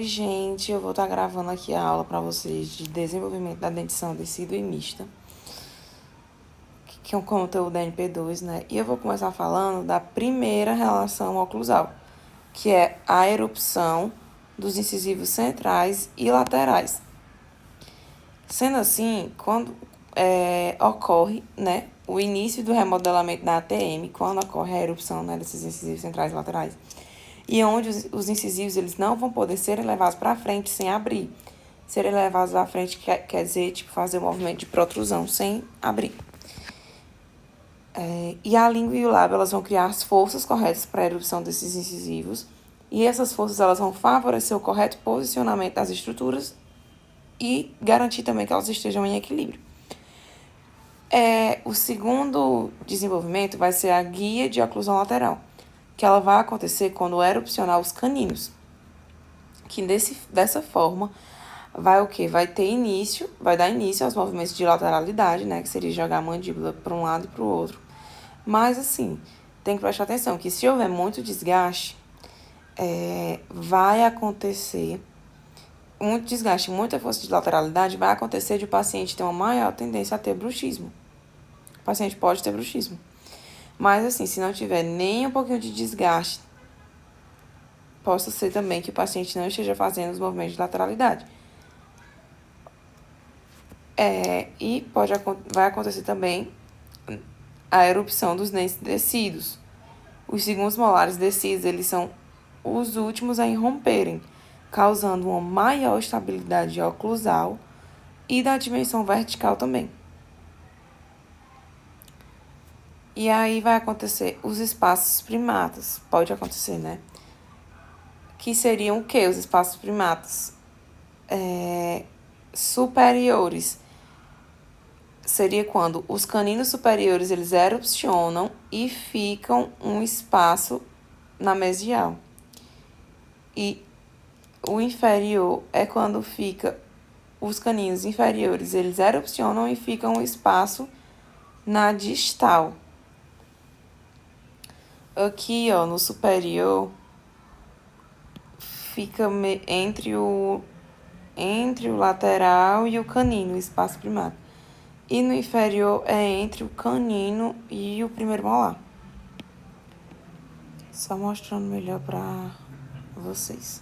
Gente, eu vou estar gravando aqui a aula para vocês de desenvolvimento da dentição decídua e mista, que é um conteúdo da NP2, né? E eu vou começar falando da primeira relação oclusal, que é a erupção dos incisivos centrais e laterais. Sendo assim, quando ocorre, né, o início do remodelamento da ATM, quando ocorre a erupção, né, desses incisivos centrais e laterais, e onde os incisivos eles não vão poder ser levados para frente sem abrir. Serem levados à frente quer dizer, tipo, fazer o movimento de protrusão sem abrir. E a língua e o lábio, elas vão criar as forças corretas para a erupção desses incisivos, e essas forças, elas vão favorecer o correto posicionamento das estruturas e garantir também que elas estejam em equilíbrio. O segundo desenvolvimento vai ser a guia de oclusão lateral, que ela vai acontecer quando erupcionar os caninos, que dessa forma vai o quê? Vai dar início aos movimentos de lateralidade, né, que seria jogar a mandíbula para um lado e para o outro. Mas, assim, tem que prestar atenção que se houver muito desgaste, vai acontecer muito desgaste, muita força de lateralidade, vai acontecer de o paciente ter uma maior tendência a ter bruxismo. O paciente pode ter bruxismo. Mas, assim, se não tiver nem um pouquinho de desgaste, possa ser também que o paciente não esteja fazendo os movimentos de lateralidade. E vai acontecer também a erupção dos dentes descidos. Os segundos molares descidos, eles são os últimos a irromperem, causando uma maior estabilidade oclusal e da dimensão vertical também. E aí vai acontecer os espaços primatas. Pode acontecer, né? Que seriam o quê? Os espaços primatas superiores. Seria quando os caninos superiores, eles erupcionam e ficam um espaço na mesial. E o inferior é quando fica os caninos inferiores, eles erupcionam e ficam um espaço na distal. Aqui, ó, no superior, fica entre o lateral e o canino, o espaço primário. E no inferior é entre o canino e o primeiro molar. Só mostrando melhor para vocês.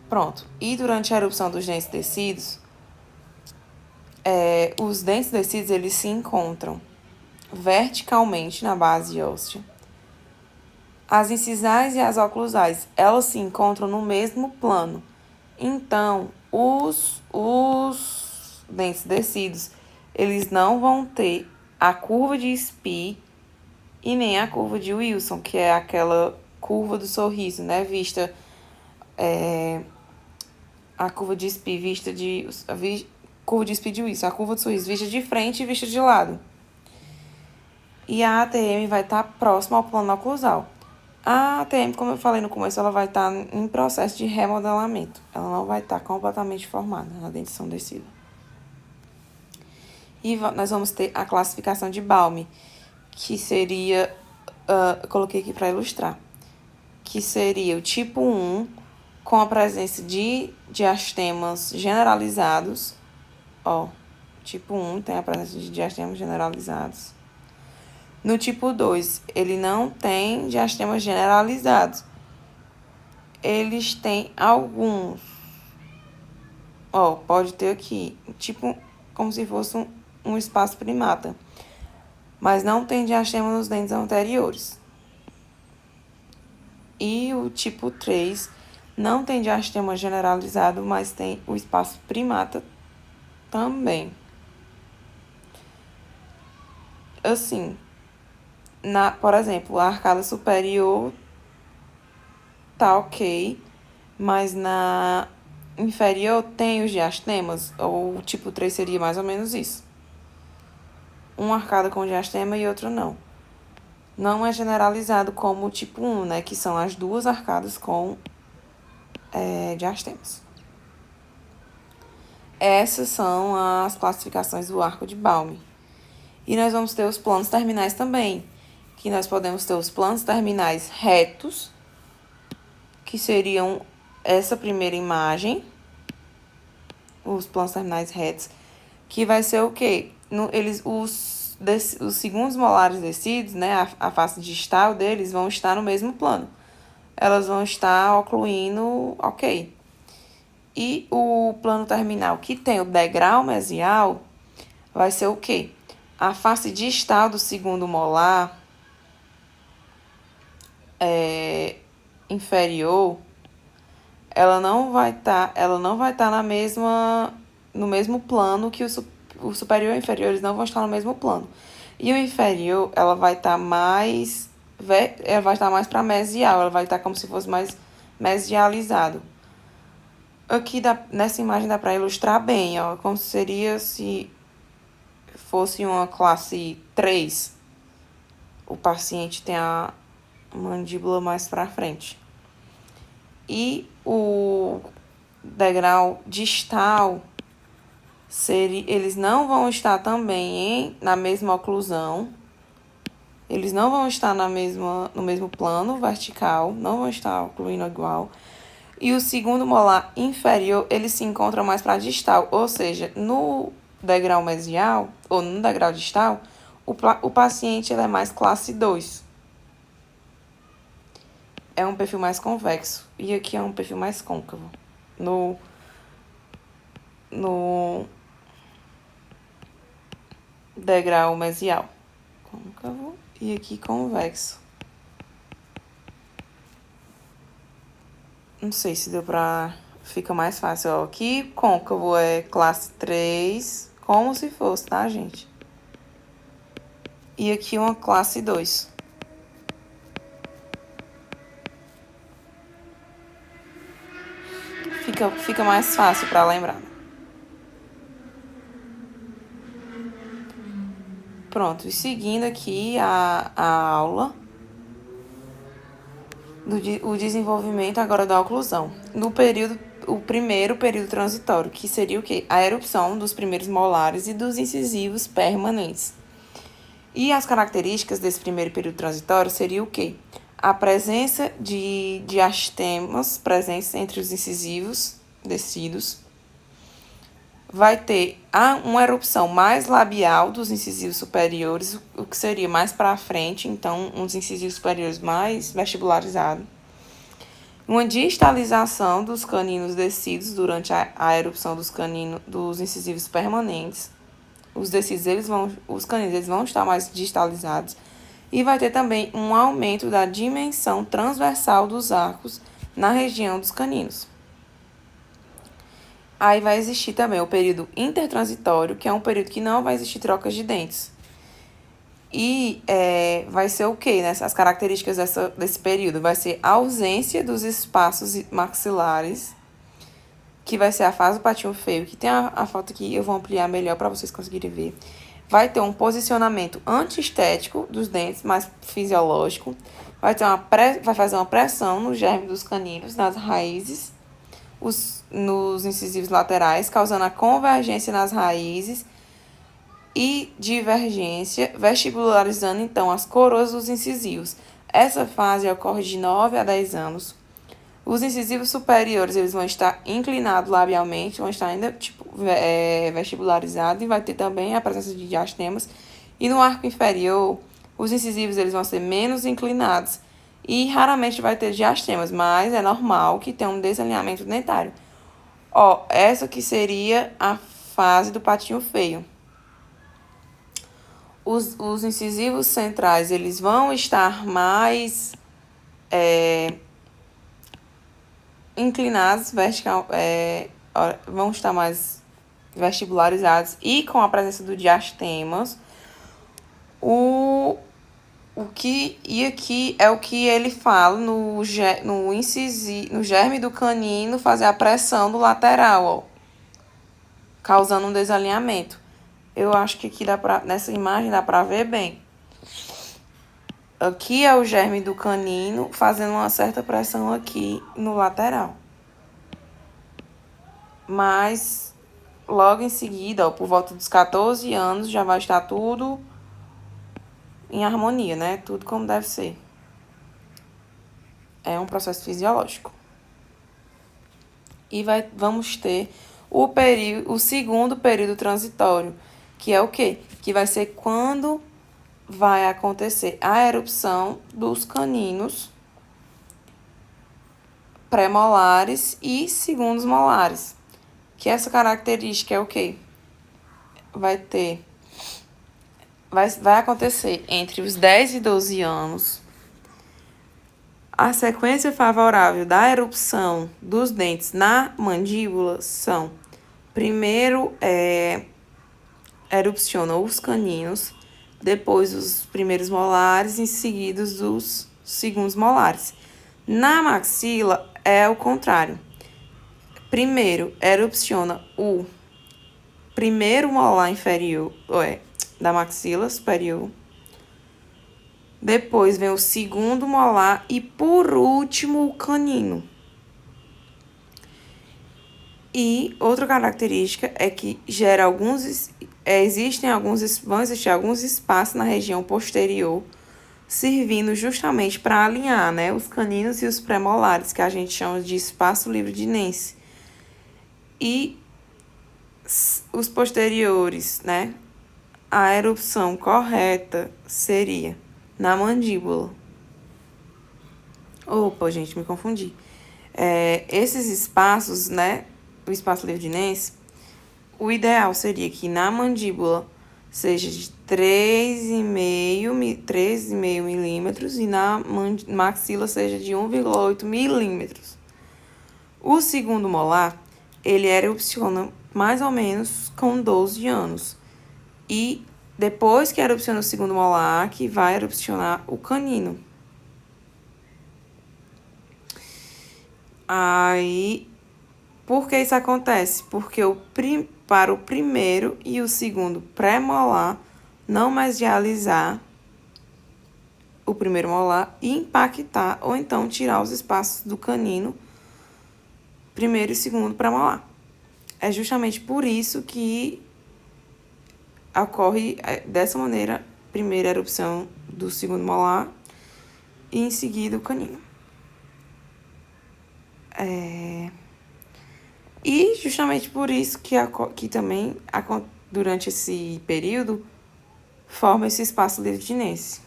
Pronto. E durante a erupção dos dentes descidos, os dentes descidos, eles se encontram verticalmente na base óssea. As incisais e as oclusais, elas se encontram no mesmo plano. Então, os dentes descidos, eles não vão ter a curva de Spee e nem a curva de Wilson, que é aquela curva do sorriso, né? Vista, a curva de Spee vista de... curva de Spee de Wilson, a curva do sorriso vista de frente e vista de lado. E a ATM vai estar próxima ao plano oclusal. A ATM, como eu falei no começo, ela vai estar em processo de remodelamento. Ela não vai estar completamente formada na dentição decídua. E nós vamos ter a classificação de Balme, que seria... eu coloquei aqui para ilustrar. Que seria o tipo 1, com a presença de diastemas generalizados. Ó, tipo 1 tem a presença de diastemas generalizados. No tipo 2, ele não tem diastemas generalizados. Eles têm alguns. Ó, pode ter aqui, tipo, como se fosse um espaço primata. Mas não tem diastema nos dentes anteriores. E o tipo 3 não tem diastema generalizado, mas tem o espaço primata também. Assim, por exemplo, a arcada superior tá ok, mas na inferior tem os diastemas, ou o tipo 3 seria mais ou menos isso. Uma arcada com diastema e outra não. Não é generalizado como o tipo 1, né, que são as duas arcadas com diastemas. Essas são as classificações do arco de Balme. E nós vamos ter os planos terminais também, que nós podemos ter os planos terminais retos que seriam essa primeira imagem, os planos terminais retos, que vai ser o quê? Os segundos molares descidos, né, a face distal deles vão estar no mesmo plano. Elas vão estar ocluindo, ok. E o plano terminal que tem o degrau mesial vai ser o quê? A face distal do segundo molar inferior, ela não vai estar no mesmo plano que o superior e o inferior, eles não vão estar no mesmo plano. E o inferior, ela vai estar mais para mesial, ela vai estar como se fosse mais mesializado. Aqui nessa imagem dá para ilustrar bem, ó, como seria se fosse uma classe 3. O paciente tem a mandíbula mais para frente. E o degrau distal, eles não vão estar também na mesma oclusão. Eles não vão estar no mesmo plano vertical, não vão estar ocluindo igual. E o segundo molar inferior, ele se encontra mais para distal, ou seja, no degrau mesial, ou no degrau distal, o paciente ele é mais classe 2. É um perfil mais convexo. E aqui é um perfil mais côncavo. No degrau mesial. Côncavo. E aqui convexo. Não sei se deu pra... Fica mais fácil. Ó, aqui côncavo é classe 3. Como se fosse, tá, gente? E aqui uma classe 2. Fica mais fácil para lembrar. Pronto, e seguindo aqui a aula, o desenvolvimento agora da oclusão. O primeiro período transitório, que seria o quê? A erupção dos primeiros molares e dos incisivos permanentes. E as características desse primeiro período transitório seria o quê? A presença de diastemas presentes entre os incisivos descidos. Vai ter uma erupção mais labial dos incisivos superiores, o que seria mais para frente, então, uns incisivos superiores mais vestibularizados. Uma distalização dos caninos descidos durante a erupção dos incisivos permanentes. Os descidos, os caninos eles vão estar mais distalizados. E vai ter também um aumento da dimensão transversal dos arcos na região dos caninos. Aí vai existir também o período intertransitório, que é um período que não vai existir trocas de dentes. E vai ser o quê, né? As características desse período? Vai ser a ausência dos espaços maxilares, que vai ser a fase do patinho feio, que tem a foto aqui, eu vou ampliar melhor para vocês conseguirem ver. Vai ter um posicionamento antiestético dos dentes, mais fisiológico. Vai fazer uma pressão no germe dos caninos, nas raízes, nos incisivos laterais, causando a convergência nas raízes e divergência, vestibularizando então as coroas dos incisivos. Essa fase ocorre de 9 a 10 anos. Os incisivos superiores eles vão estar inclinados labialmente, vão estar ainda vestibularizados e vai ter também a presença de diastemas. E no arco inferior, os incisivos eles vão ser menos inclinados e raramente vai ter diastemas, mas é normal que tenha um desalinhamento dentário. Ó, essa que seria a fase do patinho feio. Os incisivos centrais, eles vão estar mais inclinados, vão estar mais vestibularizados e com a presença do diastemas. E aqui é o que ele fala no germe do canino fazer a pressão do lateral, ó, causando um desalinhamento. Eu acho que aqui nessa imagem dá pra ver bem. Aqui é o germe do canino fazendo uma certa pressão aqui no lateral. Mas logo em seguida, ó, por volta dos 14 anos, já vai estar tudo em harmonia, né? Tudo como deve ser. É um processo fisiológico. E vamos ter o segundo período transitório, que é o quê? Que vai ser quando vai acontecer a erupção dos caninos pré-molares e segundos molares. Que essa característica é o quê? Vai acontecer entre os 10 e 12 anos. A sequência favorável da erupção dos dentes na mandíbula são: primeiro erupcionam os caninos, depois os primeiros molares, em seguida os segundos molares. Na maxila é o contrário. Primeiro erupciona o primeiro molar inferior, da maxila superior. Depois vem o segundo molar e, por último, o canino. E outra característica é que vão existir alguns espaços na região posterior, servindo justamente para alinhar, né, os caninos e os pré-molares, que a gente chama de espaço livre de Nance. E os posteriores, né, a erupção correta seria na mandíbula. Opa, gente, me confundi. Esses espaços, né, o espaço livre de Nance, o ideal seria que na mandíbula seja de 3,5 milímetros e na maxila seja de 1,8 milímetros. O segundo molar, ele erupciona mais ou menos com 12 anos. E depois que erupciona o segundo molar, que vai erupcionar o canino. Aí, por que isso acontece? Porque para o primeiro e o segundo pré-molar não mesializar o primeiro molar e impactar ou então tirar os espaços do canino primeiro e segundo pré-molar. É justamente por isso que ocorre dessa maneira, primeira erupção do segundo molar e em seguida o canino. E justamente por isso que também, durante esse período, forma esse espaço livre de Nance.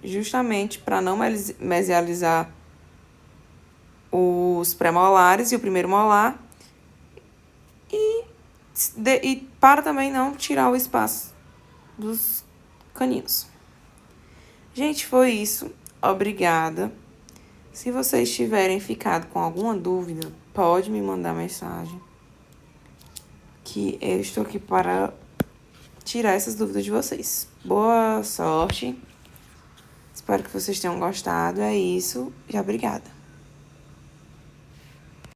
Justamente para não mesializar os pré-molares e o primeiro molar e para também não tirar o espaço dos caninos. Gente, foi isso. Obrigada. Se vocês tiverem ficado com alguma dúvida, pode me mandar mensagem, que eu estou aqui para tirar essas dúvidas de vocês. Boa sorte. Espero que vocês tenham gostado. É isso. E obrigada.